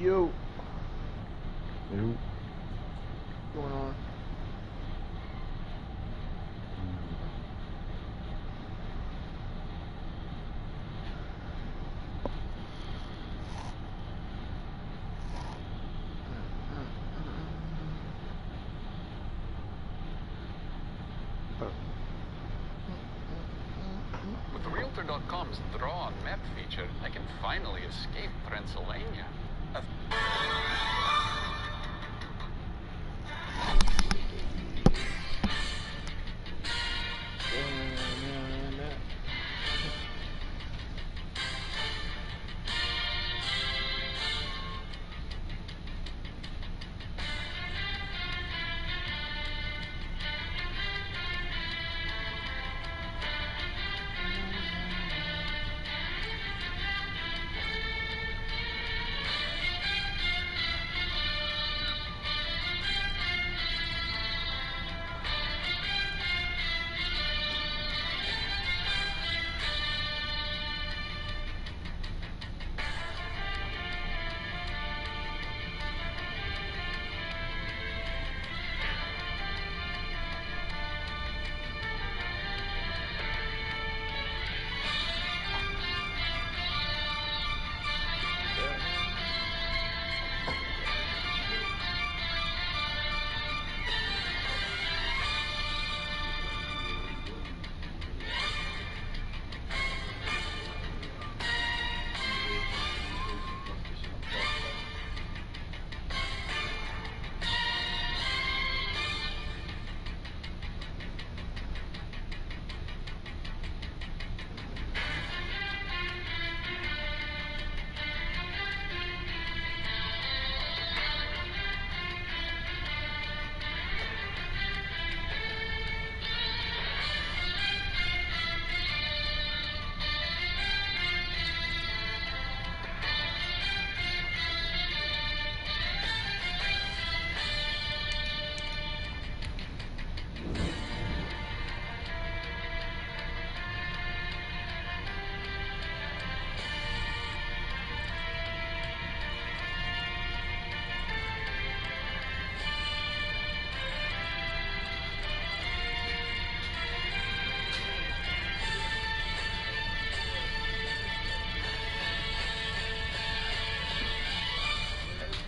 yo. Yo. What's going on? With Realtor.com's Draw on Map feature, I can finally escape Pennsylvania.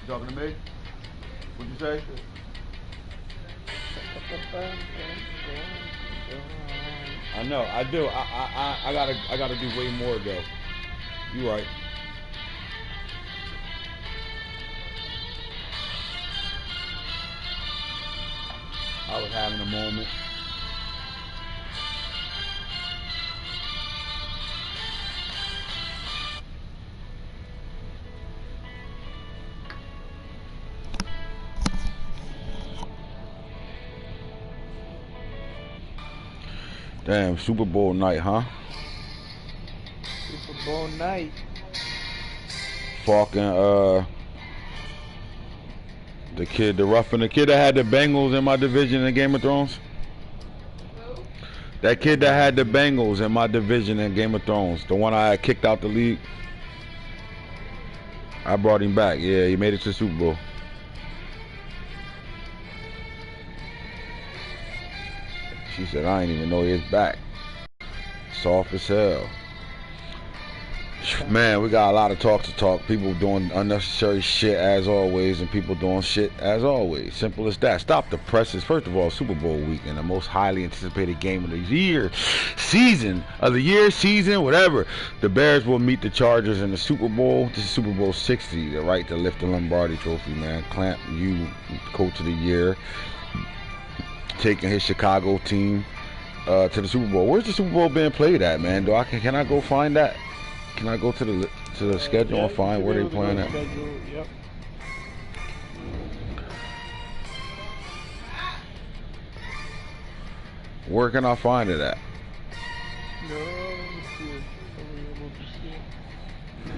Talking to me? What'd you say? I know, I do. I gotta do way more though. You right. I was having a moment. Damn, Super Bowl night, huh? Super Bowl night. Fucking, the kid that had the Bengals in my division in Game of Thrones. Who? That kid that had the Bengals in my division in Game of Thrones. The one I had kicked out the league. I brought him back. Yeah, he made it to the Super Bowl. She said, I didn't even know he was back. Soft as hell. Man, we got a lot of talk to talk. People doing unnecessary shit as always, and people doing shit as always. Simple as that. Stop the presses. First of all, Super Bowl weekend, the most highly anticipated game of the year, season, whatever. The Bears will meet the Chargers in the Super Bowl. This is Super Bowl 60, the right to lift the Lombardi Trophy, man. Clamp, you, coach of the year, taking his Chicago team to the Super Bowl. Where's the Super Bowl being played at, man? Can I go find that? Can I go to the schedule and find where they playing at? Yep. Where can I find it at? No, let's see.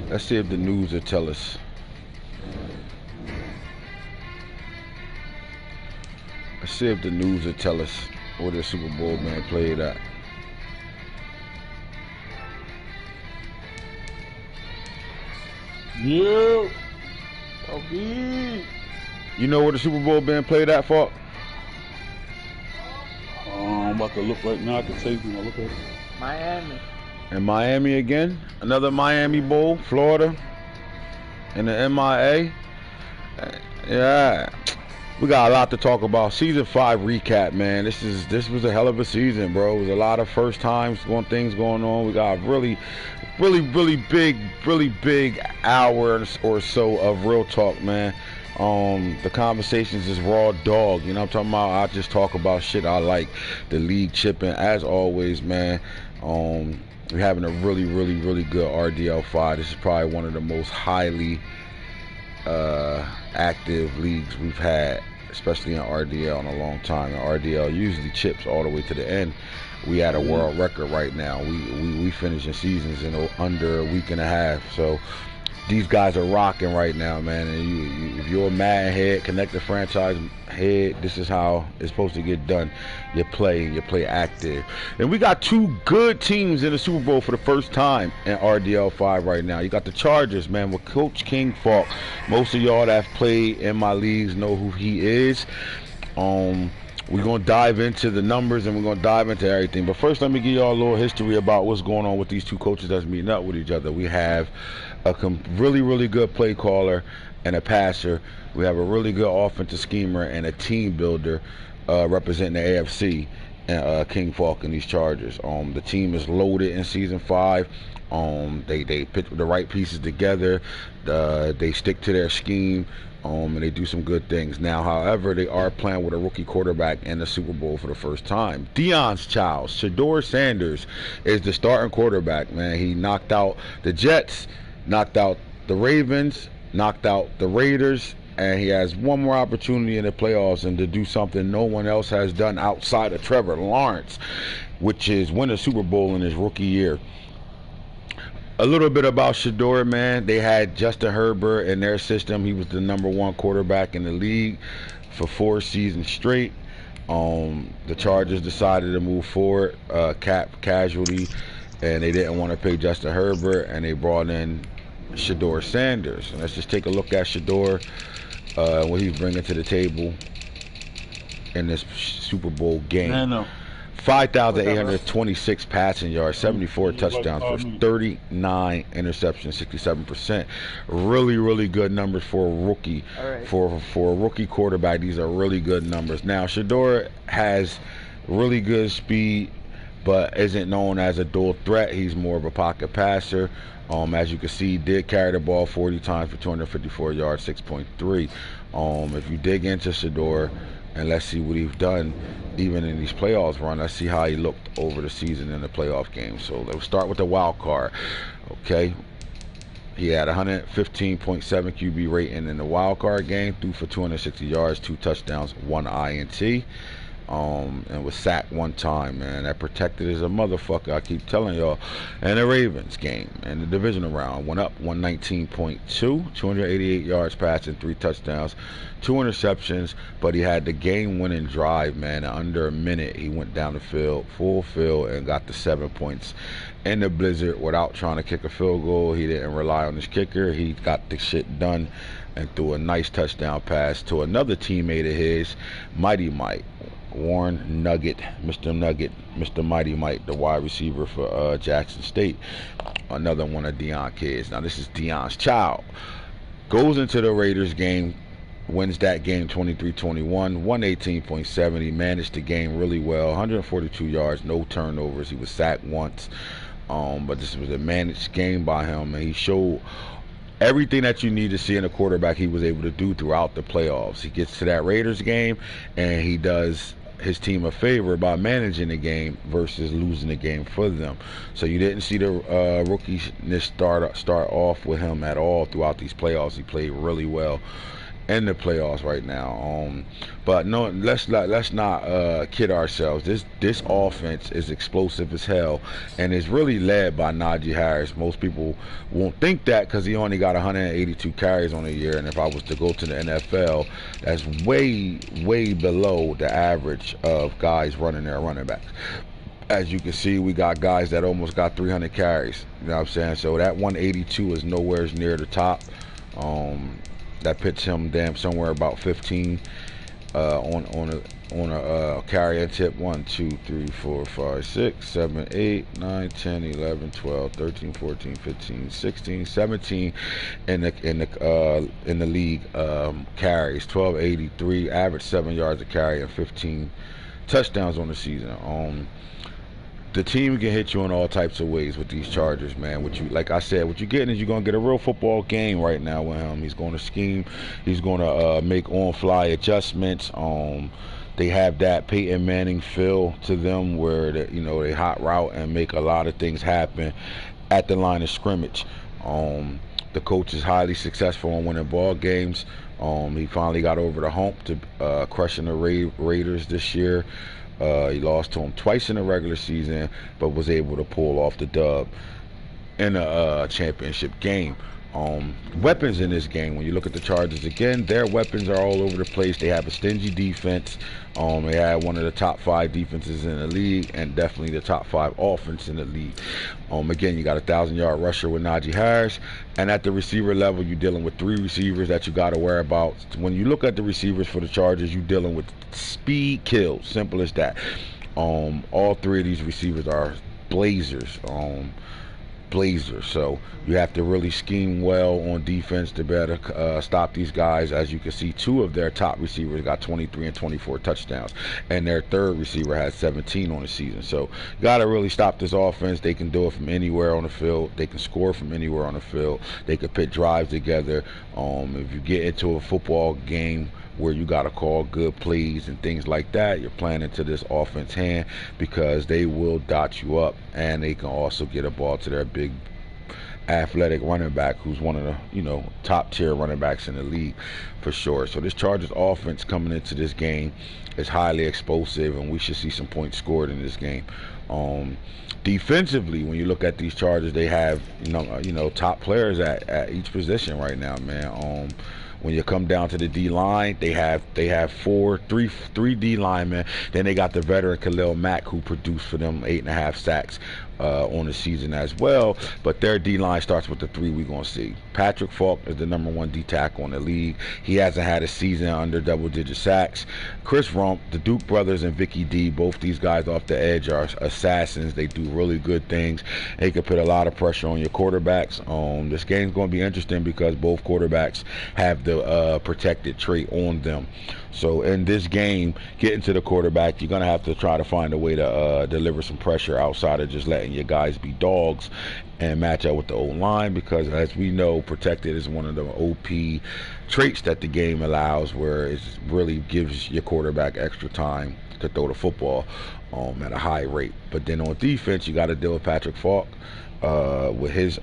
Let's see if the news will tell us. Let's see if the news will tell us where the Super Bowl man played at. Yo. LB. You know where the Super Bowl being played at, Falk? I'm about to look right now. I can tell you when I look at it. Miami. In Miami again. Another Miami Bowl, Florida. In the MIA. Yeah. We got a lot to talk about. Season 5 recap, man. This was a hell of a season, bro. It was a lot of first times things going on. We got really big hour or so of real talk, man. The conversations is raw dog. You know what I'm talking about? I just talk about shit I like. The league chipping as always, man. We're having a really good RDL5. This is probably one of the most highly active leagues we've had, especially in RDL, in a long time. And RDL usually chips all the way to the end. We at a world record right now. We finishing seasons in under a week and a half. So these guys are rocking right now, man. And if you're a Madden head, connected franchise head, this is how it's supposed to get done. You play active. And we got 2 good teams in the Super Bowl for the first time in RDL 5 right now. You got the Chargers, man, with Coach King Falk. Most of y'all that have played in my leagues know who he is. We're going to dive into the numbers and we're going to dive into everything. But first, let me give y'all a little history about what's going on with these 2 coaches that's meeting up with each other. We have a really good play caller and a passer. We have a really good offensive schemer and a team builder representing the AFC, King Falk and these Chargers. The team is loaded in season 5. They put the right pieces together. They stick to their scheme. And they do some good things. Now, however, they are playing with a rookie quarterback in the Super Bowl for the first time. Deion's child, Shedeur Sanders, is the starting quarterback, man. He knocked out the Jets, knocked out the Ravens, knocked out the Raiders, and he has one more opportunity in the playoffs and to do something no one else has done outside of Trevor Lawrence, which is win a Super Bowl in his rookie year. A little bit about Shedeur, man. They had Justin Herbert in their system. He was the #1 quarterback in the league for 4 seasons straight. The Chargers decided to move forward, cap casualty, and they didn't want to pay Justin Herbert, and they brought in Shedeur Sanders. And let's just take a look at Shedeur, what he's bringing to the table in this Super Bowl game. 5,826 passing yards, 74 touchdowns for 39 interceptions, 67%. Really good numbers for a rookie. Right. For a rookie quarterback, these are really good numbers. Now, Shedeur has really good speed, but isn't known as a dual threat. He's more of a pocket passer. As you can see, he did carry the ball 40 times for 254 yards, 6.3. If you dig into Shedeur, and let's see what he's done even in these playoffs run. Let's see how he looked over the season in the playoff game. So let's start with the wild card. Okay. He had 115.7 QB rating in the wild card game, threw for 260 yards, 2 touchdowns, 1 INT. And was sacked 1 time, man. That protected as a motherfucker, I keep telling y'all. And the Ravens game and the divisional round went up 119.2, 288 yards passing, 3 touchdowns, 2 interceptions, but he had the game-winning drive, man. In under a minute, he went down the field, full field, and got the 7 points in the blizzard without trying to kick a field goal. He didn't rely on his kicker. He got the shit done and threw a nice touchdown pass to another teammate of his, Mighty Mike. Warren Nugget, Mr. Mighty Mike, the wide receiver for Jackson State. Another one of Deion kids. Now this is Deion's child. Goes into the Raiders game, wins that game 23-21, 118.7. He managed the game really well, 142 yards, no turnovers. He was sacked once, but this was a managed game by him, and he showed everything that you need to see in a quarterback he was able to do throughout the playoffs. He gets to that Raiders game, and he does his team a favor by managing the game versus losing the game for them. So you didn't see the rookie-ness start off with him at all throughout these playoffs. He played really well in the playoffs right now. But no, let's not kid ourselves. This offense is explosive as hell, and is really led by Najee Harris. Most people won't think that because he only got 182 carries on the year, and if I was to go to the NFL, that's way below the average of guys running their running backs. As you can see, we got guys that almost got 300 carries. You know what I'm saying? So that 182 is nowhere near the top. That puts him somewhere about 15 on a carry and tip. 1, 2, 3, 4, 5, 6, 7, 8, 9, 10, 11, 12, 13, 14, 15, 16, 17 in the league carries. 1283, average 7 yards a carry and 15 touchdowns on the season. The team can hit you in all types of ways with these Chargers, man. Like I said, what you're getting is you're gonna get a real football game right now with him. He's going to scheme. He's going to make on-fly adjustments. They have that Peyton Manning feel to them, where they hot route and make a lot of things happen at the line of scrimmage. The coach is highly successful in winning ball games. He finally got over the hump to crushing the Raiders this year. He lost to them twice in the regular season, but was able to pull off the dub in a championship game. Weapons in this game, when you look at the Chargers again, their weapons are all over the place. They have a stingy defense. They had one of the top 5 defenses in the league, and definitely the top 5 offense in the league. Again, you got a 1,000-yard rusher with Najee Harris, and at the receiver level, you're dealing with 3 receivers that you got to worry about. When you look at the receivers for the Chargers, you're dealing with speed kills. Simple as that. All 3 of these receivers are blazers. So you have to really scheme well on defense to better stop these guys. As you can see, 2 of their top receivers got 23 and 24 touchdowns, and their 3rd receiver has 17 on the season. So you got to really stop this offense. They can do it from anywhere on the field. They can score from anywhere on the field. They can put drives together. If you get into a football game where you got to call good plays and things like that, you're playing into this offense hand, because they will dot you up, and they can also get a ball to their big athletic running back, who's one of the top tier running backs in the league for sure. So this Chargers offense coming into this game is highly explosive, and we should see some points scored in this game. Defensively, when you look at these Chargers, they have top players at each position right now, man. When you come down to the D line, they have three D linemen. Then they got the veteran Khalil Mack, who produced for them 8.5 sacks on the season as well. But their D line starts with the 3 we're gonna see. Patrick Falk is the #1 D tackle in the league. He hasn't had a season under double-digit sacks. Chris Rump, the Duke brothers, and Vicky D, both these guys off the edge are assassins. They do really good things. They can put a lot of pressure on your quarterbacks. This game's going to be interesting because both quarterbacks have the protected trait on them. So in this game, getting to the quarterback, you're going to have to try to find a way to deliver some pressure outside of just letting your guys be dogs and match up with the O-line, because as we know, protected is one of the OP traits that the game allows, where it really gives your quarterback extra time to throw the football at a high rate. But then on defense, you got to deal with Patrick Falk with his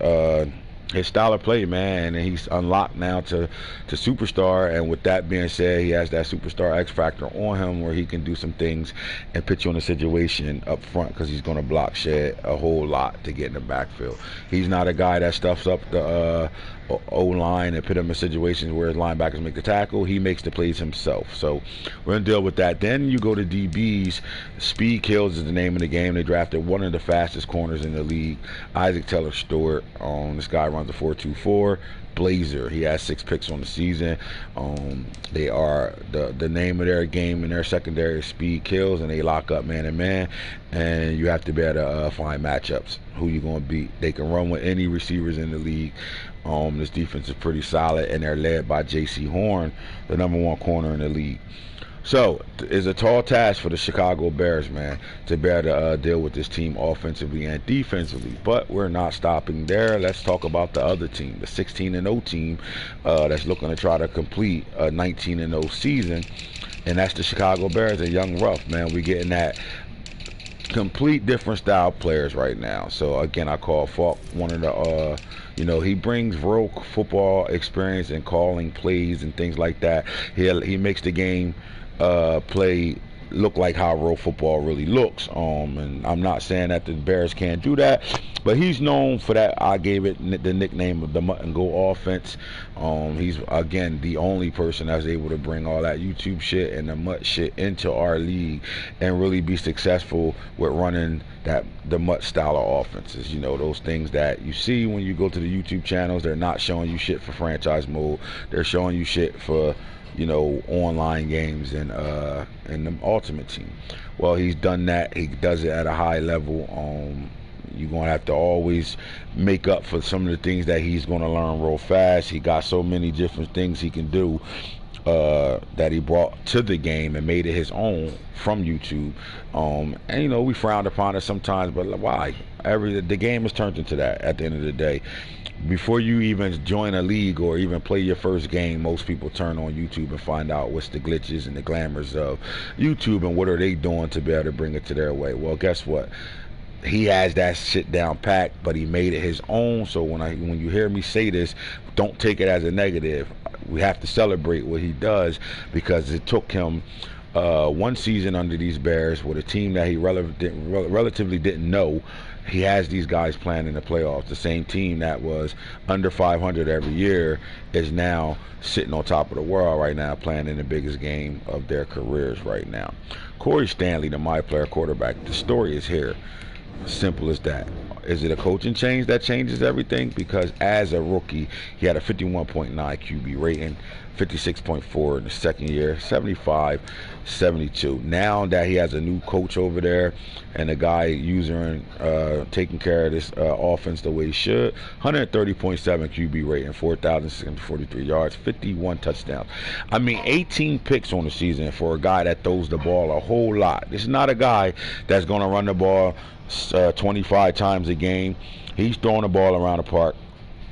style of play, man, and he's unlocked now to superstar. And with that being said, he has that superstar X factor on him, where he can do some things and put you in a situation up front, because he's going to block shed a whole lot to get in the backfield. He's not a guy that stuffs up the O-line and put him in situations where his linebackers make the tackle. He makes the plays himself. So we're going to deal with that. Then you go to DBs. Speed kills is the name of the game. They drafted one of the fastest corners in the league, Isaac Taylor-Stewart. This guy runs a 4.24 blazer. He has 6 picks on the season. They are the name of their game in their secondary is speed kills, and they lock up man and man, and you have to be able to find matchups, who you're going to beat. They can run with any receivers in the league. This defense is pretty solid, and they're led by J.C. Horn, the #1 corner in the league. So it's a tall task for the Chicago Bears, man, to be able to deal with this team offensively and defensively. But we're not stopping there. Let's talk about the other team, the 16-0 team that's looking to try to complete a 19-0 season, and that's the Chicago Bears. A young rough, man. We're getting that complete different style players right now. So again, I call Falk one of the he brings real football experience and calling plays and things like that. He makes the game play look like how real football really looks. And I'm not saying that the Bears can't do that, but he's known for that. I gave it the nickname of the Mutt and Go offense. He's again the only person that's able to bring all that YouTube shit and the Mutt shit into our league and really be successful with running the Mutt style of offenses. You know, those things that you see when you go to the YouTube channels. They're not showing you shit for franchise mode. They're showing you shit for, you know, online games and the Ultimate Team. Well, he's done that. He does it at a high level. You're going to have to always make up for some of the things that he's going to learn real fast. He got so many different things he can do that he brought to the game and made it his own from YouTube. And, you know, we frowned upon it sometimes, but why? The game is turned into that at the end of the day. Before you even join a league or even play your first game, most people turn on YouTube and find out what's the glitches and the glamours of YouTube and what are they doing to be able to bring it to their way. Well, guess what? He has that shit down packed, but he made it his own. So when you hear me say this, don't take it as a negative. We have to celebrate what he does, because it took him one season under these Bears with a team that he relatively didn't know. He has these guys playing in the playoffs. The same team that was under 500 every year is now sitting on top of the world right now, playing in the biggest game of their careers right now. Corey Stanley, the My Player quarterback, the story is here. Simple as that. Is it a coaching change that changes everything? Because as a rookie, he had a 51.9 QB rating, 56.4 in the second year, 75-72. Now that he has a new coach over there and a guy using taking care of this offense the way he should, 130.7 QB rating, 4,643 yards, 51 touchdowns. I mean, 18 picks on the season for a guy that throws the ball a whole lot. This is not a guy that's going to run the ball 25 times a game. He's throwing the ball around the park,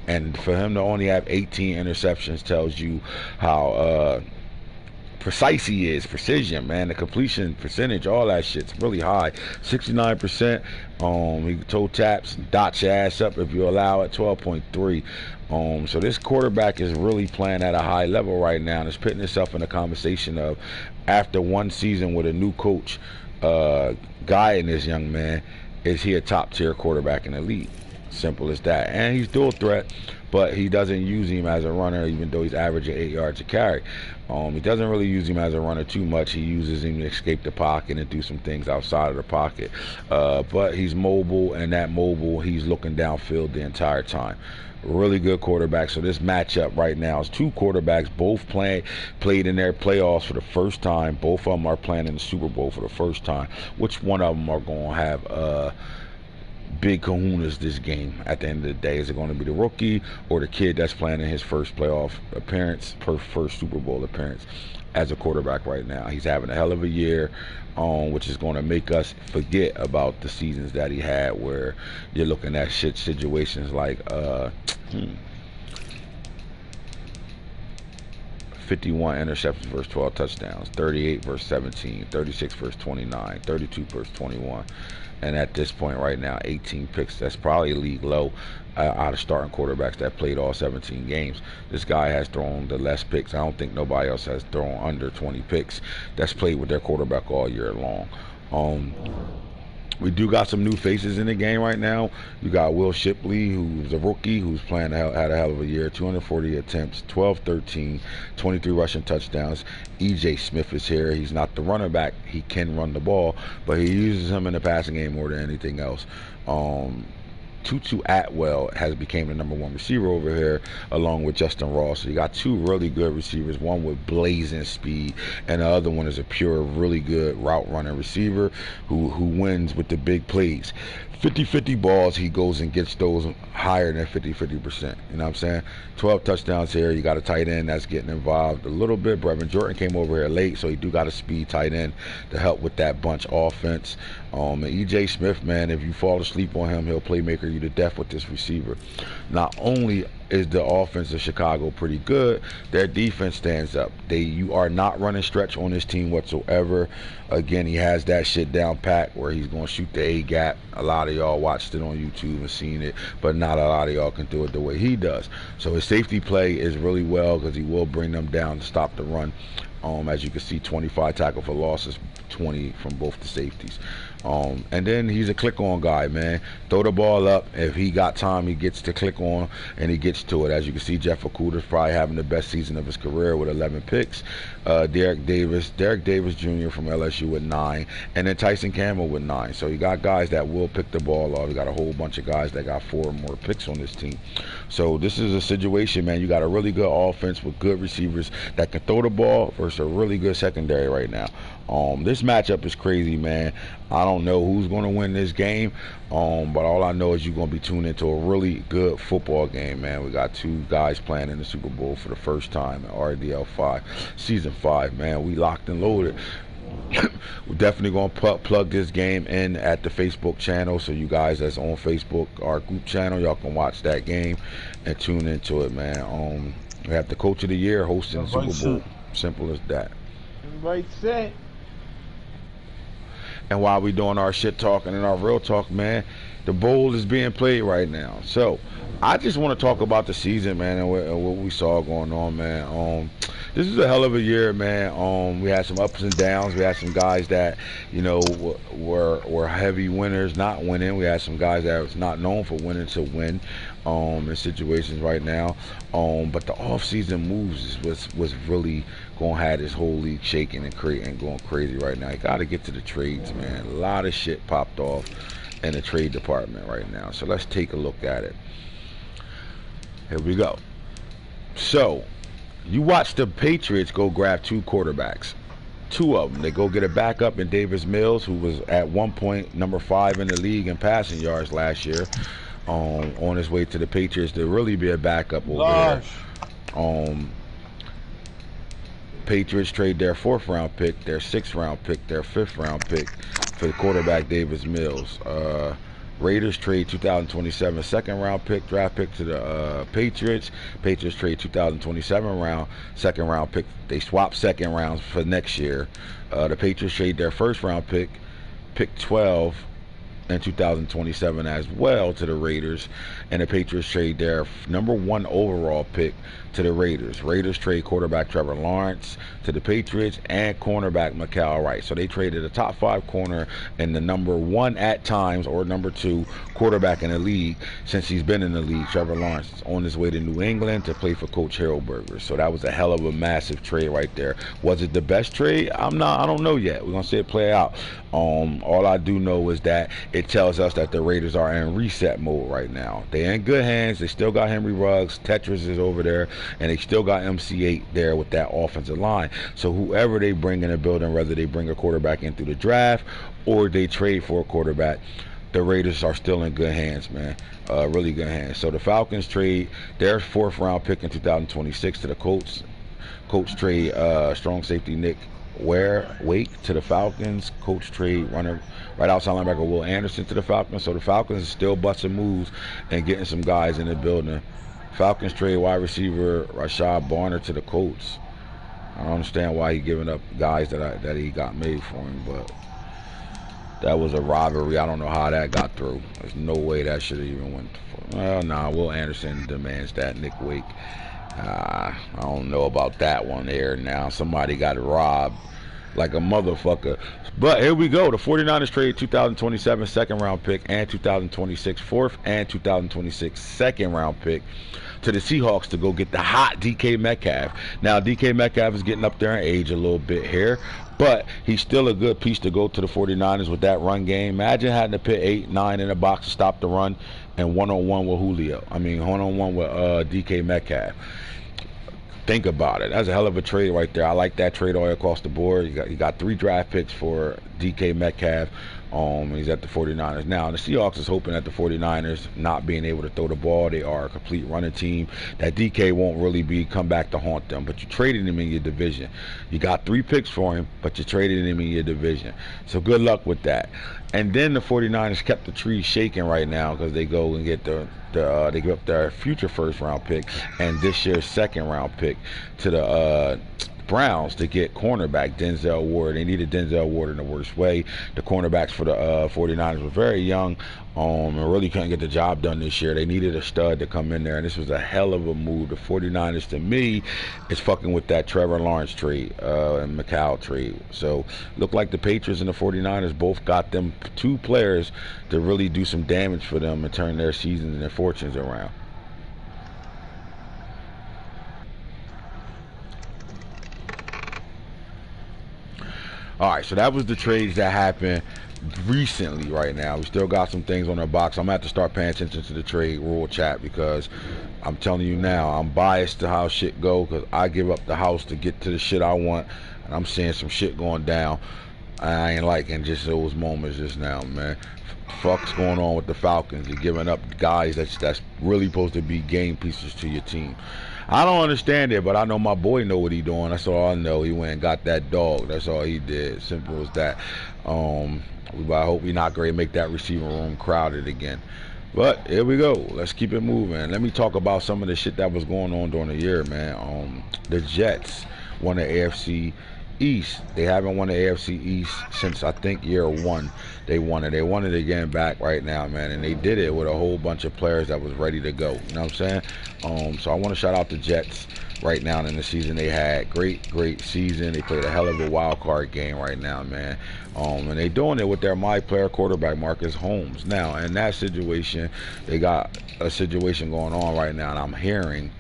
and for him to only have 18 interceptions tells you how precise he is. Precision, man. The completion percentage, all that shit's really high. 69%. He toe taps, dots your ass up if you allow it. 12.3. So this quarterback is really playing at a high level right now, and it's putting itself in a conversation of, after one season with a new coach guiding this young man, is he a top tier quarterback in the league? Simple as that. And he's dual threat, but he doesn't use him as a runner, even though he's averaging 8 yards a carry. He doesn't really use him as a runner too much. He uses him to escape the pocket and do some things outside of the pocket. But he's mobile, and that mobile, he's looking downfield the entire time. Really good quarterback. So this matchup right now is two quarterbacks both played in their playoffs for the first time. Both of them are playing in the Super Bowl for the first time. Which one of them are going to have big kahunas this game at the end of the day? Is it going to be the rookie or the kid that's playing in his first playoff appearance, first Super Bowl appearance as a quarterback right now? He's having a hell of a year, which is going to make us forget about the seasons that he had where you're looking at situations like 51 interceptions versus 12 touchdowns, 38 versus 17, 36 versus 29, 32 versus 21. And at this point right now, 18 picks. That's probably league low out of starting quarterbacks that played all 17 games. This guy has thrown the less picks. I don't think nobody else has thrown under 20 picks that's played with their quarterback all year long. We do got some new faces in the game right now. You got Will Shipley, who's a rookie, who's had a hell of a year. 240 attempts, 12-13, 23 rushing touchdowns. EJ Smith is here. He's not the running back. He can run the ball, but he uses him in the passing game more than anything else. Tutu Atwell has became the #1 receiver over here, along with Justin Ross. So you got two really good receivers, one with blazing speed, and the other one is a pure, really good route running receiver who wins with the big plays. 50-50 balls, he goes and gets those higher than 50%. You know what I'm saying? 12 touchdowns here. You got a tight end that's getting involved a little bit. Brevin Jordan came over here late, so he do got a speed tight end to help with that bunch offense. And EJ Smith, man, if you fall asleep on him, he'll playmaker you to death with this receiver. Not only is the offense of Chicago pretty good, their defense stands up. You are not running stretch on this team whatsoever. Again, he has that shit down pat where he's going to shoot the A gap. A lot of y'all watched it on YouTube and seen it, but not a lot of y'all can do it the way he does. So his safety play is really well, because he will bring them down to stop the run. As you can see, 25 tackle for losses 20 from both the safeties. And then he's a click-on guy, man. Throw the ball up. If he got time, he gets to click on, and he gets to it. As you can see, Jeff Okuda's probably having the best season of his career with 11 picks. Derek Davis Jr. from LSU with 9, and then Tyson Campbell with 9. So you got guys that will pick the ball off. You got a whole bunch of guys that got 4 or more picks on this team. So this is a situation, man. You got a really good offense with good receivers that can throw the ball versus a really good secondary right now. This matchup is crazy, man. I don't know who's going to win this game, but all I know is you're going to be tuned into a really good football game, man. We got 2 guys playing in the Super Bowl for the first time in RDL 5, Season 5, man. We locked and loaded. We're definitely going to plug this game in at the Facebook channel, so you guys that's on Facebook, our group channel, y'all can watch that game and tune into it, man. We have the Coach of the Year hosting the Super Bowl. Simple as that. Everybody set. And while we doing our shit talking and our real talk, man, the bowl is being played right now. So I just want to talk about the season, man, and what we saw going on, man. This is a hell of a year, man. We had some ups and downs. We had some guys that, you know, were heavy winners, not winning. We had some guys that was not known for winning to win in situations right now. But the off-season moves was really gonna have this whole league shaking and going crazy right now. You gotta get to the trades, man. A lot of shit popped off in the trade department right now. So let's take a look at it. Here we go. So you watch the Patriots go grab 2 quarterbacks. 2 of them. They go get a backup in Davis Mills, who was at one point number 5 in the league in passing yards last year, on his way to the Patriots to really be a backup over there. Patriots trade their 4th round pick, their 6th round pick, their 5th round pick for the quarterback Davis Mills. Raiders trade 2027 2nd round pick, draft pick to the Patriots. Patriots trade 2027 2nd round pick. They swap 2nd rounds for next year. The Patriots trade their 1st round pick, pick 12 in 2027 as well to the Raiders, and the Patriots trade their number 1 overall pick to the Raiders. Raiders trade quarterback Trevor Lawrence to the Patriots and cornerback Mikael Wright. So they traded a top 5 corner and the number 1 at times, or number 2 quarterback in the league since he's been in the league. Trevor Lawrence is on his way to New England to play for Coach Hellberger. So that was a hell of a massive trade right there. Was it the best trade? I don't know yet. We're gonna see it play out. All I do know is that it tells us that the Raiders are in reset mode right now. They're in good hands. They still got Henry Ruggs. Tetris is over there, and they still got MC8 there with that offensive line. So whoever they bring in the building, whether they bring a quarterback in through the draft or they trade for a quarterback, the Raiders are still in good hands, man. Really good hands. So the Falcons trade their 4th round pick in 2026 to the Colts. Colts trade strong safety Nick Wake to the Falcons. Colts trade runner right outside linebacker Will Anderson to the Falcons. So the Falcons is still busting moves and getting some guys in the building. Falcons trade wide receiver Rashad Barner to the Colts. I don't understand why he giving up guys that he got made for him, but that was a robbery. I don't know how that got through. There's no way that should have even went. Well, nah, Will Anderson demands that. Nick Wake. I don't know about that one there. Now somebody got robbed like a motherfucker. But here we go. The 49ers trade 2027 2nd round pick and 2026 4th and 2026 2nd round pick to the Seahawks to go get the hot DK Metcalf. Now DK Metcalf is getting up there in age a little bit here, but he's still a good piece to go to the 49ers with that run game. Imagine having to put 8, 9 in a box to stop the run and one-on-one with Julio. I mean, one-on-one with DK Metcalf. Think about it. That's a hell of a trade right there. I like that trade all across the board. You got 3 draft picks for DK Metcalf. He's at the 49ers. Now, the Seahawks is hoping that the 49ers not being able to throw the ball. They are a complete running team. That DK won't really come back to haunt them. But you traded him in your division. You got 3 picks for him, but you traded him in your division. So good luck with that. And then the 49ers kept the tree shaking right now because they go and get they give up their future 1st round pick and this year's 2nd round pick to the Browns to get cornerback Denzel Ward. They needed Denzel Ward in the worst way. The cornerbacks for the 49ers were very young and really couldn't get the job done this year. They needed a stud to come in there, and this was a hell of a move. The 49ers, to me, is fucking with that Trevor Lawrence trade and McCall trade. So looked like the Patriots and the 49ers both got them 2 players to really do some damage for them and turn their seasons and their fortunes around. All right, so that was the trades that happened recently. Right now, we still got some things on our box. I'm gonna have to start paying attention to the trade rule chat, because I'm telling you now, I'm biased to how shit go, because I give up the house to get to the shit I want, and I'm seeing some shit going down I ain't liking just those moments just now, man. Fuck's going on with the Falcons? You're giving up guys that's really supposed to be game pieces to your team. I don't understand it, but I know my boy know what he doing. That's all I know. He went and got that dog. That's all he did. Simple as that. I hope we not going to make that receiving room crowded again. But here we go. Let's keep it moving. Let me talk about some of the shit that was going on during the year, man. The Jets won the AFC East. They haven't won the AFC East since, I think, year 1. They won it. They won it again back right now, man. And they did it with a whole bunch of players that was ready to go. You know what I'm saying? So I want to shout out the Jets right now in the season they had. Great season. They played a hell of a wild card game right now, man. And they doing it with their my player quarterback, Marcus Holmes. Now, in that situation, they got a situation going on right now, and I'm hearing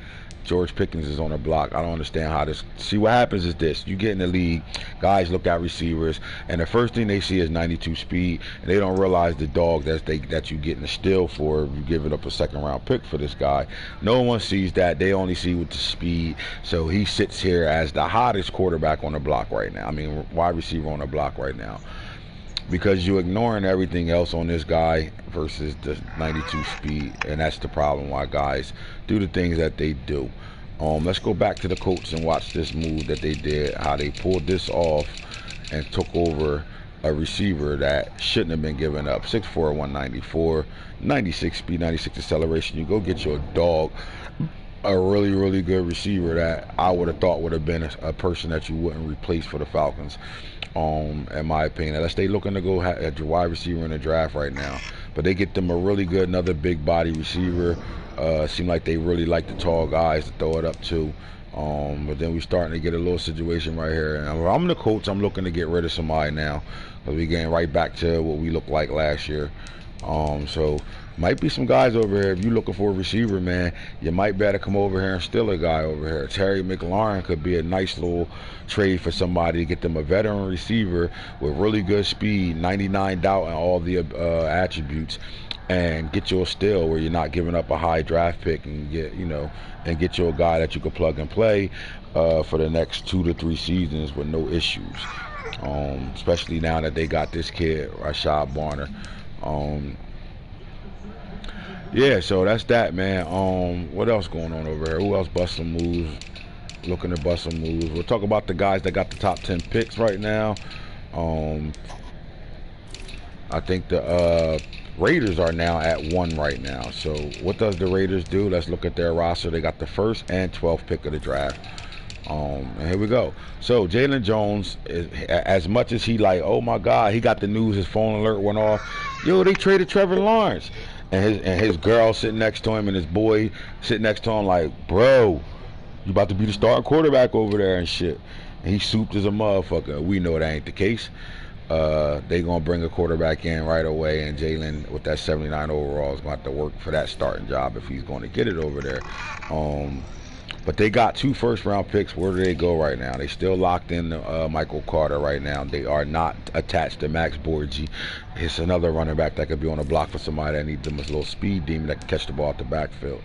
George Pickens is on the block. I don't understand how this. See, what happens is this: you get in the league, guys look at receivers, and the first thing they see is 92 speed, and they don't realize the dog that you getting a steal for if you giving up a second-round pick for this guy. No one sees that. They only see with the speed. So he sits here as the hottest quarterback on the block right now. I mean, wide receiver on the block right now. Because you're ignoring everything else on this guy versus the 92 speed, and that's the problem why guys do the things that they do. Let's go back to the Colts and watch this move that they did, how they pulled this off and took over a receiver that shouldn't have been given up. 6'4", 194, 96 speed, 96 acceleration. You go get your dog, a really good receiver that I would have thought would have been a person that you wouldn't replace for the Falcons. In my opinion, unless they looking to go at your wide receiver in the draft right now, but they get them a really good, another big body receiver. Seem like they really like the tall guys to throw it up to. But then we starting to get a little situation right here. And I'm the coach. I'm looking to get rid of somebody now, because we getting right back to what we looked like last year. So might be some guys over here. If you're looking for a receiver, man, you might better come over here and steal a guy over here. Terry McLaurin could be a nice little trade for somebody to get them a veteran receiver with really good speed, 99 doubt and all the attributes, and get you a steal where you're not giving up a high draft pick, and get you a guy that you can plug and play for the next 2 to 3 seasons with no issues. Especially now that they got this kid Rashad Barner. Yeah, so that's that, man. What else going on over here? Who else busting moves? Looking to bust some moves. We'll talk about the guys that got the top 10 picks right now. I think the Raiders are now at 1 right now. So what does the Raiders do? Let's look at their roster. They got the 1st and 12th pick of the draft. And here we go. So Jalen Jones, as much as he like, oh my God, he got the news, his phone alert went off. Yo, they traded Trevor Lawrence, and his girl sitting next to him and his boy sitting next to him like, bro, you about to be the starting quarterback over there and shit. And he souped as a motherfucker. We know that ain't the case. They gonna bring a quarterback in right away, and Jalen with that 79 overall is gonna have to work for that starting job if he's going to get it over there. But they got 2 first-round picks. Where do they go right now? They still locked in Michael Carter right now. They are not attached to Max Borgi. It's another running back that could be on the block for somebody that needs them as a little speed demon that can catch the ball at the backfield.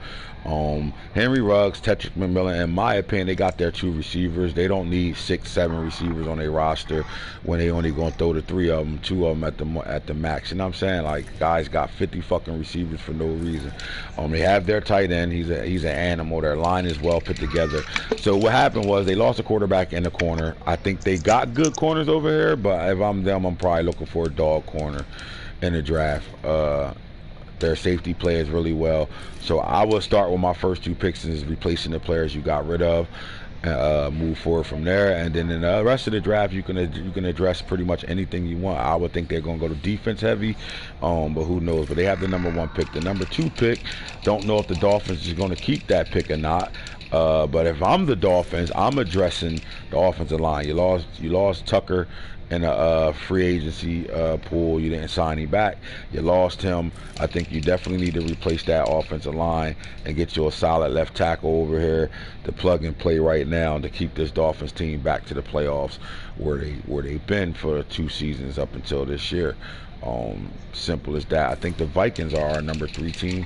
Henry Ruggs, Tetrick McMillan, in my opinion, they got their 2 receivers. They don't need 6, 7 receivers on their roster when they only going to throw the 3 of them, 2 of them at the max. You know what I'm saying? Like, guys got 50 fucking receivers for no reason. They have their tight end. He's an animal. Their line is well put together. So what happened was they lost a quarterback in the corner. I think they got good corners over here, but if I'm them, I'm probably looking for a dog corner in the draft. Their safety plays really well. So I will start with my first 2 picks is replacing the players you got rid of. move forward from there. And then in the rest of the draft, you can address pretty much anything you want. I would think they're going to go to defense heavy, but who knows? But they have the #1 pick. The #2 pick, don't know if the Dolphins is going to keep that pick or not. But if I'm the Dolphins, I'm addressing the offensive line. You lost Tucker in a free agency pool. You didn't sign him back. You lost him. I think you definitely need to replace that offensive line and get you a solid left tackle over here to plug and play right now to keep this Dolphins team back to the playoffs where they've been for 2 seasons up until this year. Simple as that. I think the Vikings are our #3 team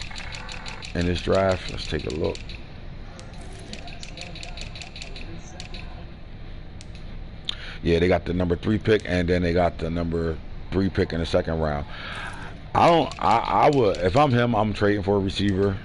in this draft. Let's take a look. Yeah, they got the #3 pick, and then they got the #3 pick in the 2nd round. I would, if I'm him, I'm trading for a receiver.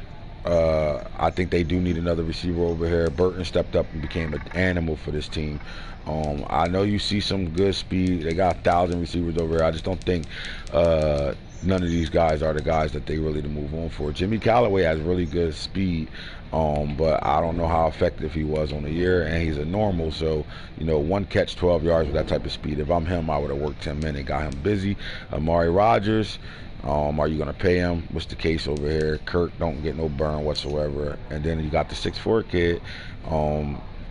I think they do need another receiver over here. Burton stepped up and became an animal for this team. I know you see some good speed. They got 1,000 receivers over here. I just don't think none of these guys are the guys that they really to move on for. Jimmy Callaway has really good speed, but I don't know how effective he was on the year, and he's a normal, so 1 catch, 12 yards with that type of speed. If I'm him, I would have worked him in and got him busy. Amari Rodgers, are you going to pay him? What's the case over here? Kirk don't get no burn whatsoever. And then you got the 6'4" kid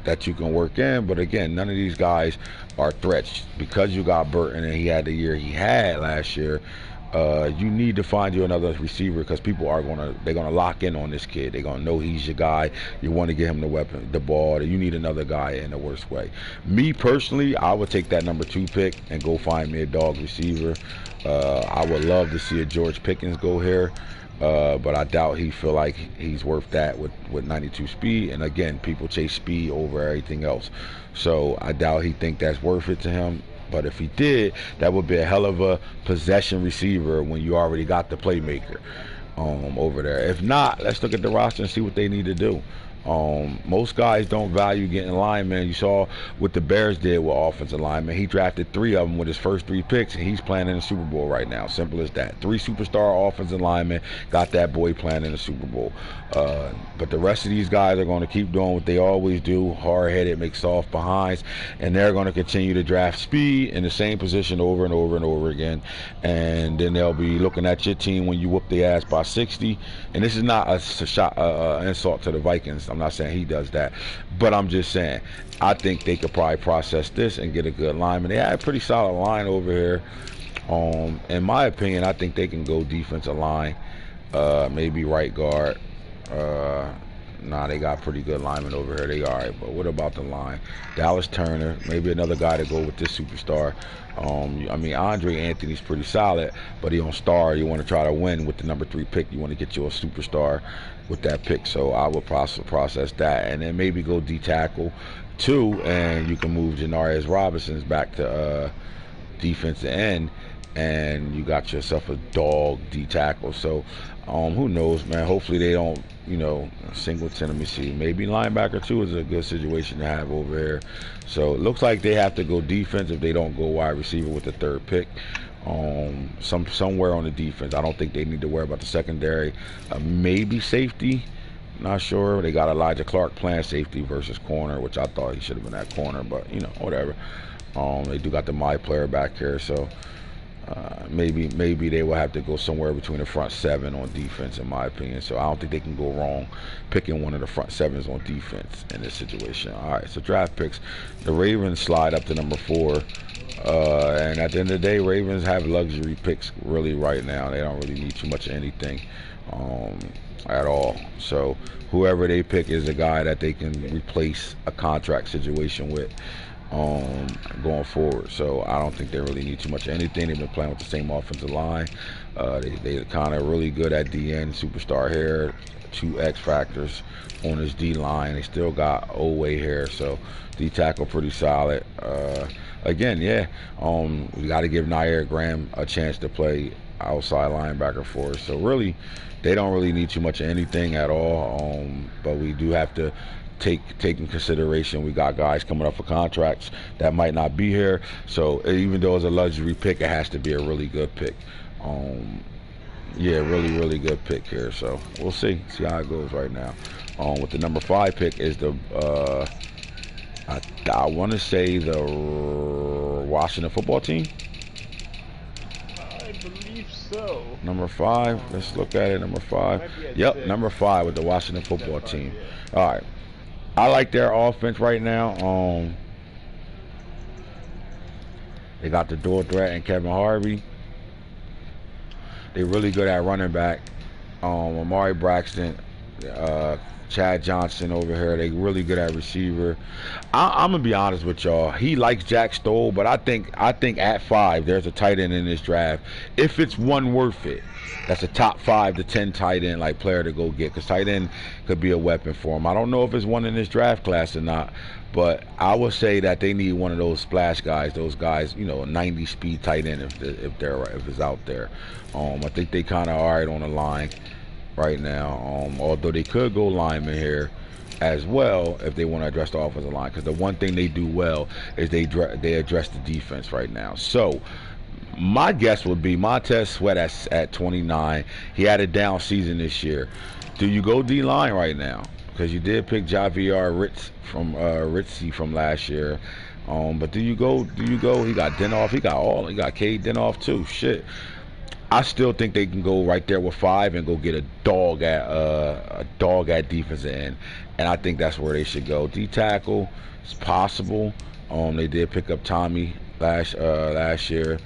that you can work in. But again, none of these guys are threats. Because you got Burton and he had the year he had last year, you need to find you another receiver, because people are they're gonna lock in on this kid. They're gonna know he's your guy. You want to get him the ball. You need another guy in the worst way. Me personally, I would take that #2 pick and go find me a dog receiver. I would love to see a George Pickens go here, but I doubt he feel like he's worth that with 92 speed. And again, people chase speed over everything else, so I doubt he think that's worth it to him. But if he did, that would be a hell of a possession receiver when you already got the playmaker over there. If not, let's look at the roster and see what they need to do. Most guys don't value getting linemen. You saw what the Bears did with offensive linemen. He drafted 3 of them with his first 3 picks, and he's playing in the Super Bowl right now. Simple as that. 3 superstar offensive linemen got that boy playing in the Super Bowl. But the rest of these guys are going to keep doing what they always do, hard-headed, make soft behinds, and they're going to continue to draft speed in the same position over and over and over again. And then they'll be looking at your team when you whoop their ass by 60. And this is not a insult to the Vikings. I'm not saying he does that, but I'm just saying I think they could probably process this and get a good lineman. They had a pretty solid line over here. In my opinion, I think they can go defensive line, maybe right guard. Nah, they got pretty good linemen over here. They all right, but what about the line? Dallas Turner, maybe another guy to go with this superstar. I mean, Andre Anthony's pretty solid, but he on star. You want to try to win with the #3 pick. You want to get you a superstar with that pick. So I would process that, and then maybe go D tackle 2, and you can move Janarius Robinson's back to defensive end, and you got yourself a dog D tackle. So who knows, man? Hopefully they don't, Singleton. Let me see. Maybe linebacker 2 is a good situation to have over here. So it looks like they have to go defense if they don't go wide receiver with the 3rd pick. Somewhere on the defense. I don't think they need to worry about the secondary. Maybe safety. Not sure. They got Elijah Clark playing safety versus corner, which I thought he should have been at corner, but whatever. They do got the my player back here, so maybe they will have to go somewhere between the front 7 on defense, in my opinion. So I don't think they can go wrong picking one of the front 7s on defense in this situation. All right, so draft picks. The Ravens slide up to #4. And at the end of the day, Ravens have luxury picks really right now. They don't really need too much of anything at all. So whoever they pick is a guy that they can replace a contract situation with going forward. So I don't think they really need too much of anything. They've been playing with the same offensive line. They're kind of really good at DN, superstar here, 2 X factors on his D line. They still got Oway here, so D tackle pretty solid. Again, yeah, we got to give Nair Graham a chance to play outside linebacker for us. So really, they don't really need too much of anything at all. But we do have to take in consideration we got guys coming up for contracts that might not be here. So even though it's a luxury pick, it has to be a really good pick. Yeah, really good pick here. So we'll see how it goes right now. With the #5 pick is the I want to say the Washington football team. I believe so. Number 5. Let's look at it. Number 5. Might be at Yep, 6. number 5 with the Washington football At 5, team. yeah. All right. I like their offense right now. They got the dual threat and Kevin Harvey. They really good at running back. Amari Braxton, Chad Johnson over here. They really good at receiver. I'm gonna be honest with y'all. He likes Jack Stoll, but I think at 5 there's a tight end in this draft. If it's one worth it, that's a top 5 to 10 tight end like player to go get, because tight end could be a weapon for him. I don't know if it's one in this draft class or not, but I would say that they need one of those splash guys. Those guys, you know, a 90 speed tight end if it's out there. I think they kind of are right on the line right now. Although they could go lineman here as well if they want to address the offensive line, because the one thing they do well is they address the defense right now. So my guess would be Montez Sweat at 29. He had a down season this year. Do you go D line right now? Because you did pick Javier Ritzy from last year. But do you go? He got Dinoff. He got Cade Dinoff too. Shit. I still think they can go right there with 5 and go get a dog at defensive end, and I think that's where they should go. D tackle is possible. They did pick up Tommy last year.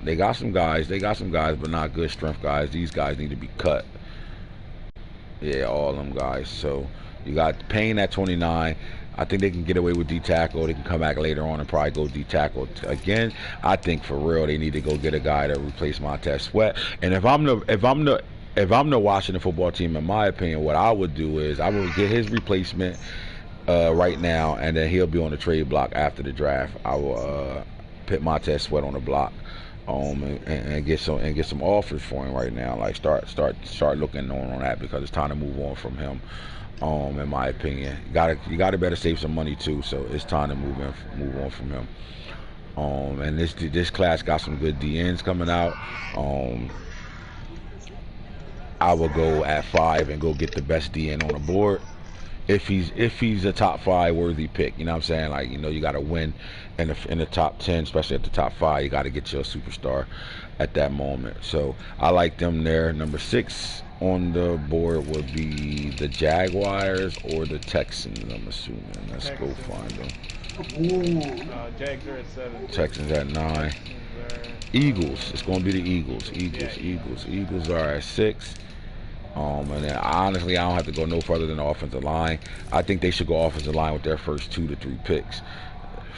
They got some guys, but not good strength guys. These guys need to be cut. Yeah, all of them guys. So you got Payne at 29. I think they can get away with D tackle. They can come back later on and probably go D tackle again. I think for real they need to go get a guy to replace Montez Sweat. And if I'm the Washington football team, in my opinion, what I would do is I would get his replacement right now, and then he'll be on the trade block after the draft. I will put Montez Sweat on the block. And get some offers for him right now. Like start looking on that, because it's time to move on from him. In my opinion, you gotta better save some money too. So it's time to move on from him. And this class got some good DNs coming out. I will go at 5 and go get the best DN on the board. If he's a top 5 worthy pick, you know what I'm saying? Like, you know, you got to win in the top 10, especially at the top 5. You got to get your superstar at that moment. So I like them there. Number 6 on the board would be the Jaguars or the Texans, I'm assuming. Let's go find them. Jags are at 7. Texans at 9. Eagles. It's going to be the Eagles. Eagles are at 6. And then honestly, I don't have to go no further than the offensive line. I think they should go offensive line with their first 2 to 3 picks.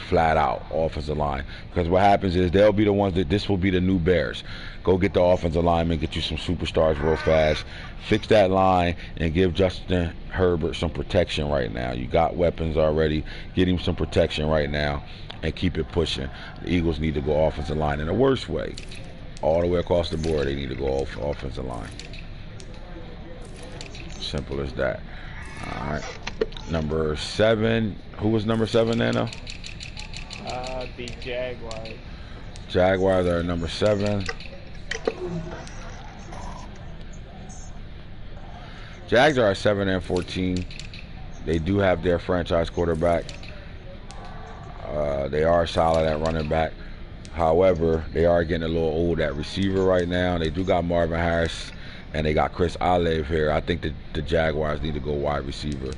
Flat out offensive line, because what happens is they'll be the ones this will be the new Bears. Go get the offensive lineman, get you some superstars real fast, fix that line, and give Justin Herbert some protection right now. You got weapons already. Get him some protection right now and keep it pushing. The Eagles need to go offensive line in the worst way. All the way across the board, they need to go offensive line. Simple as that. All right. Number 7. Who was number 7, Nano? The Jaguars. Jaguars are number 7. Jags are 7 and 14. They do have their franchise quarterback. They are solid at running back. However, they are getting a little old at receiver right now. They do got Marvin Harris, and they got Chris Olave here. I think that the Jaguars need to go wide receiver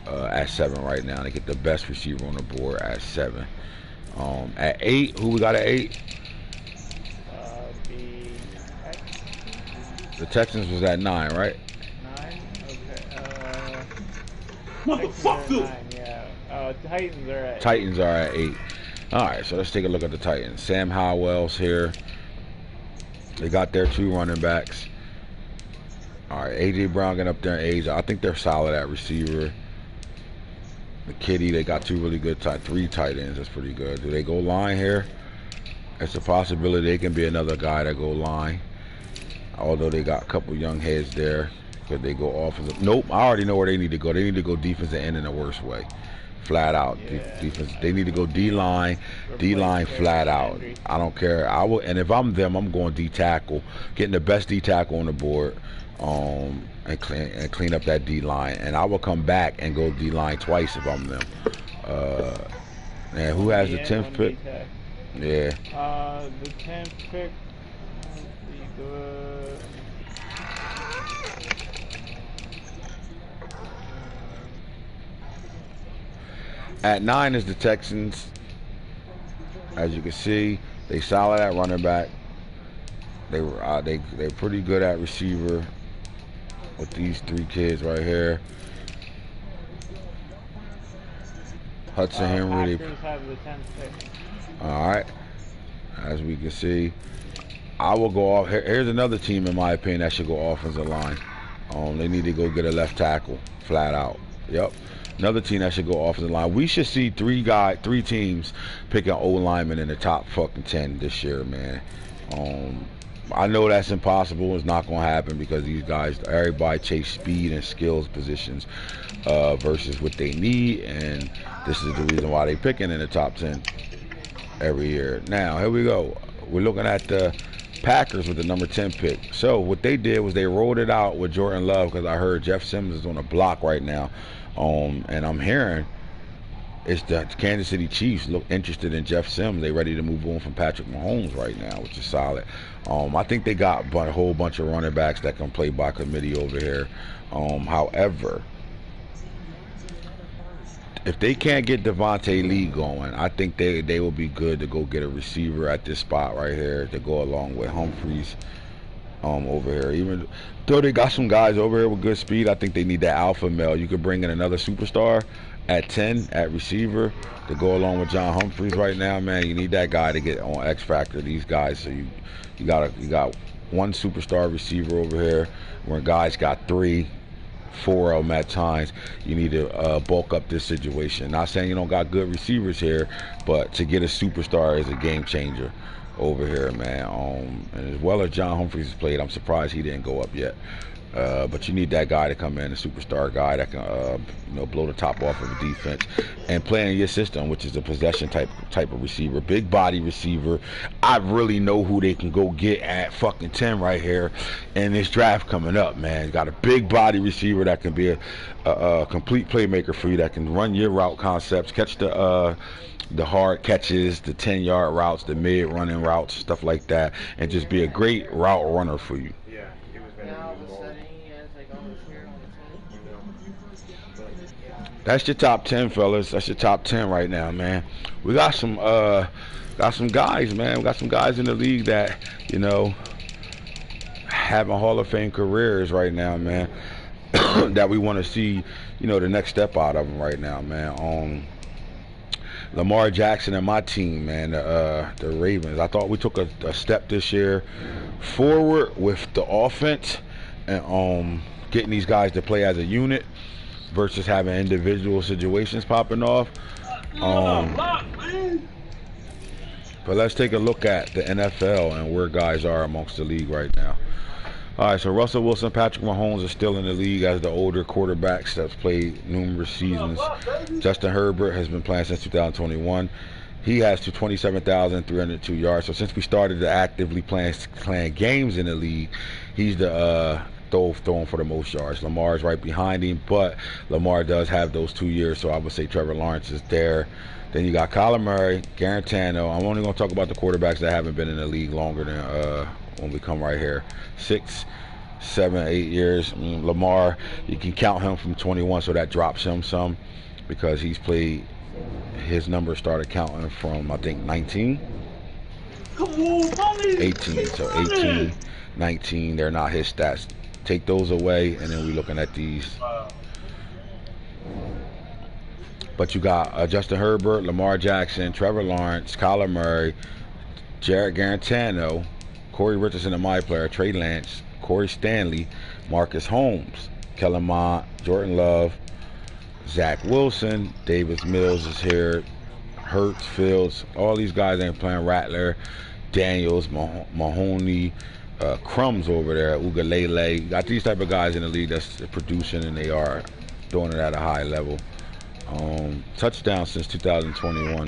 at 7 right now. They get the best receiver on the board at 7. At 8, who we got at 8? The Texans was at 9, right? 9? Okay. Motherfucker! Yeah. Titans are at 8. Titans are at 8. All right, so let's take a look at the Titans. Sam Howell's here. They got their 2 running backs. All right, A.J. Brown getting up there in age. I think they're solid at receiver. McKitty, they got 2 really good 3 tight ends. That's pretty good. Do they go line here? It's a possibility they can be another guy that go line. Although they got a couple young heads there. Could they go offensive? Nope, I already know where they need to go. They need to go defensive end in the worst way. Flat out. Yeah. Defense. They need to go D-line. D-line flat out. I don't care. And if I'm them, I'm going D-tackle. Getting the best D-tackle on the board. and clean up that D line. And I will come back and go D line twice if I'm them. And who has the 10th pick? Yeah. The 10th pick would be good. At 9 is the Texans. As you can see, they solid at running back. They're pretty good at receiver with these 3 kids right here. Hudson Henry. Packers have the 10th pick. All right. As we can see, I will go off. Here's another team, in my opinion, that should go offensive line. They need to go get a left tackle, flat out. Yep. Another team that should go offensive line. We should see 3 teams picking O linemen in the top fucking 10 this year, man. I know that's impossible. It's not going to happen because these guys, everybody chase speed and skills positions versus what they need, and this is the reason why they're picking in the top 10 every year. Now, here we go. We're looking at the Packers with the number 10 pick. So what they did was they rolled it out with Jordan Love, because I heard Jeff Simmons is on a block right now. And I'm hearing it's the Kansas City Chiefs look interested in Jeff Sims. They ready to move on from Patrick Mahomes right now, which is solid. I think they got a whole bunch of running backs that can play by committee over here. However, if they can't get Devontae Lee going, I think they will be good to go get a receiver at this spot right here to go along with Humphreys over here. Even though they got some guys over here with good speed, I think they need that alpha male. You could bring in another superstar at 10 at receiver to go along with John Humphreys right now, man. You need that guy to get on X Factor. These guys, so you got one superstar receiver over here, where guys got 3, 4 of them at times. You need to bulk up this situation. Not saying you don't got good receivers here, but to get a superstar is a game changer over here, man. And as well as John Humphreys has played, I'm surprised he didn't go up yet. But you need that guy to come in, a superstar guy that can, blow the top off of the defense and play in your system, which is a possession type of receiver, big body receiver. I really know who they can go get at fucking 10 right here in this draft coming up, man. Got a big body receiver that can be a complete playmaker for you, that can run your route concepts, catch the hard catches, the 10-yard routes, the mid-running routes, stuff like that, and just be a great route runner for you. That's your top 10, fellas. That's your top 10 right now, man. We got some guys, man. We got some guys in the league that, having Hall of Fame careers right now, man. That we want to see, the next step out of them right now, man. Lamar Jackson and my team, man, the Ravens. I thought we took a step this year forward with the offense and getting these guys to play as a unit versus having individual situations popping off. But let's take a look at the NFL and where guys are amongst the league right now. All right, so Russell Wilson, Patrick Mahomes are still in the league as the older quarterbacks that's played numerous seasons. Justin Herbert has been playing since 2021. He has 27,302 yards. So since we started to actively playing games in the league, he's the throwing for the most yards. Lamar's right behind him, but Lamar does have those 2 years, so I would say Trevor Lawrence is there. Then you got Kyler Murray, Garantano. I'm only going to talk about the quarterbacks that haven't been in the league longer than when we come right here. 6, 7, 8 years. Lamar, you can count him from 21, so that drops him some because he's played. His numbers started counting from, I think, 19. 18. So 18, 19, they're not his stats. Take those away, and then we're looking at these. But you got Justin Herbert, Lamar Jackson, Trevor Lawrence, Kyler Murray, Jared Garantano, Corey Richardson, a my player, Trey Lance, Corey Stanley, Marcus Holmes, Kellen Mond, Jordan Love, Zach Wilson, Davis Mills is here, Hurts, Fields, all these guys ain't playing. Rattler, Daniels, Mahoney, Crumbs over there, Ugalele. Got these type of guys in the league that's producing, and they are doing it at a high level. Touchdown since 2021.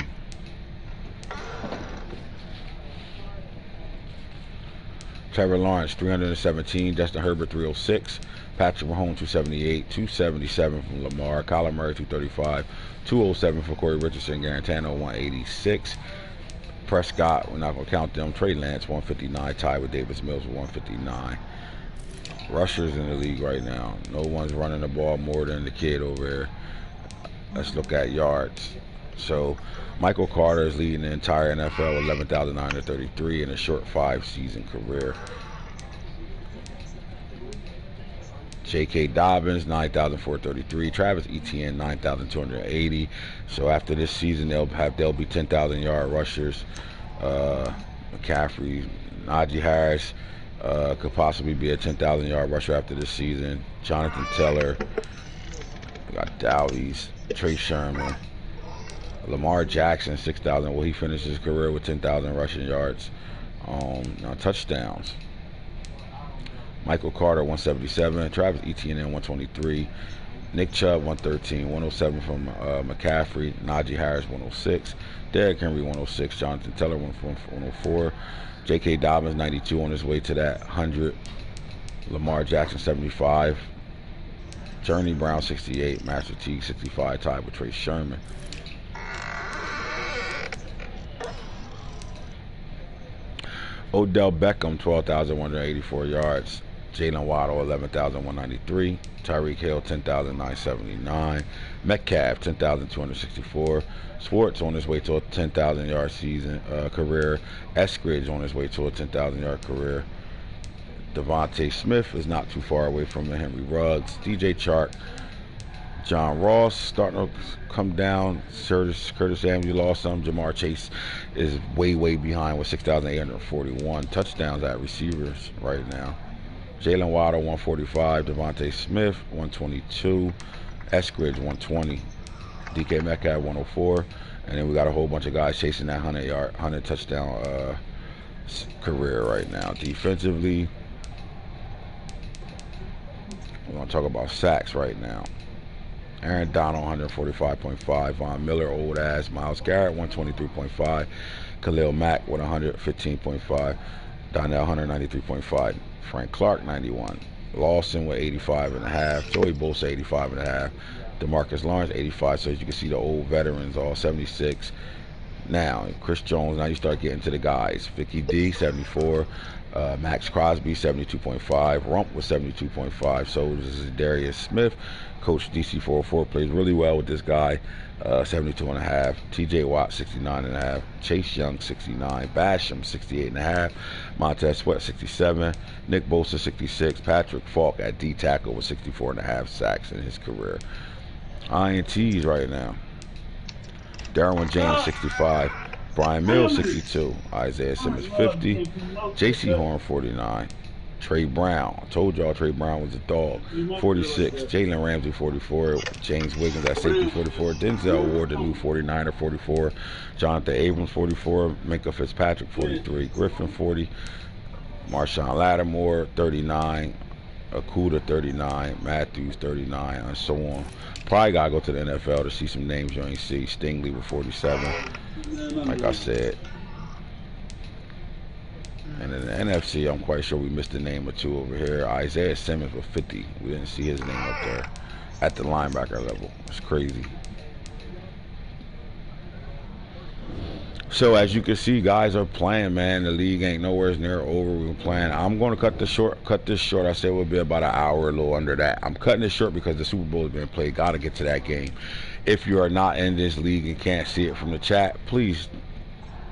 Trevor Lawrence 317, Justin Herbert 306, Patrick Mahomes 278, 277 from Lamar, Kyler Murray 235, 207 for Corey Richardson, Garantano 186. Prescott, we're not going to count them. Trey Lance 159, tied with Davis Mills 159. Rushers in the league right now. No one's running the ball more than the kid over there. Let's look at yards. So Michael Carter is leading the entire NFL with 11,933 in a short 5-season career. J.K. Dobbins 9,433. Travis Etienne 9,280. So after this season, they'll be 10,000-yard rushers. McCaffrey, Najee Harris could possibly be a 10,000-yard rusher after this season. Jonathan Taylor, we got Dowdies, Trey Sherman, Lamar Jackson 6,000. Will he finish his career with 10,000 rushing yards? Now touchdowns. Michael Carter 177, Travis Etienne 123, Nick Chubb 113, 107 from McCaffrey, Najee Harris 106, Derrick Henry 106, Jonathan Taylor 104, J.K. Dobbins 92 on his way to that 100, Lamar Jackson 75, Journey Brown 68, Master Teague 65, tied with Trey Sherman. Odell Beckham 12,184 yards. Jalen Waddle 11,193. Tyreek Hill 10,979. Metcalf 10,264. Swartz on his way to a 10,000-yard season career. Eskridge on his way to a 10,000-yard career. Devontae Smith is not too far away from the Henry Ruggs. DJ Chark, John Ross starting to come down. Curtis Samuel lost some. Jamar Chase is way behind with 6,841 touchdowns at receivers right now. Jalen Waddle 145, Devontae Smith 122, Eskridge 120, DK Metcalf 104, and then we got a whole bunch of guys chasing that 100 touchdown career right now. Defensively, we're going to talk about sacks right now. Aaron Donald 145.5, Von Miller old ass, Myles Garrett 123.5, Khalil Mack with 115.5, Donnell 193.5, Frank Clark 91, Lawson with 85.5, Joey Bosa 85.5, DeMarcus Lawrence 85. So as you can see, the old veterans all 76. Now Chris Jones, now you start getting to the guys. Vicky D 74, Max Crosby 72.5, Rump with 72.5. So this is Darius Smith. Coach DC404 plays really well with this guy, 72.5. TJ Watt 69.5. Chase Young 69. Basham 68.5. Montez Sweat 67. Nick Bosa 66. Patrick Falk at D tackle with 64.5 sacks in his career. INTs right now. Derwin James 65. Brian Mills 62. Isaiah Simmons 50. J.C. Horn 49. Trey Brown. I told y'all Trey Brown was a dog. 46. Jalen Ramsey 44. James Wiggins at safety 44. Denzel Ward, the new 49er 44. Jonathan Abrams 44. Minka Fitzpatrick 43. Griffin 40. Marshawn Lattimore 39. Akuda 39. Matthews 39. And so on. Probably gotta go to the NFL to see some names you ain't see. Stingley with 47. Like I said. And in the NFC, I'm quite sure we missed a name or two over here. Isaiah Simmons with 50. We didn't see his name up there at the linebacker level. It's crazy. So as you can see, guys are playing, man. The league ain't nowhere near over. We're playing. I'm going to cut this short. I said it would be about an hour, a little under that. I'm cutting it short because the Super Bowl has been played. Got to get to that game. If you are not in this league and can't see it from the chat, please,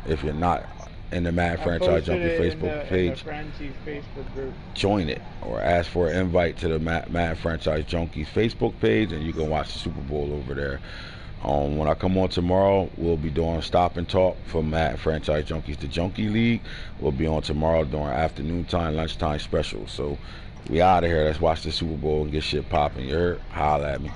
if you're not in the Madden Franchise Junkie Facebook page, Facebook group, join it or ask for an invite to the Madden Franchise Junkies Facebook page, and you can watch the Super Bowl over there. When I come on tomorrow, we'll be doing Stop and Talk for Madden Franchise Junkies, the Junkie League. We'll be on tomorrow during afternoon time, lunchtime special. So we out of here. Let's watch the Super Bowl and get shit popping. You heard? Holla at me.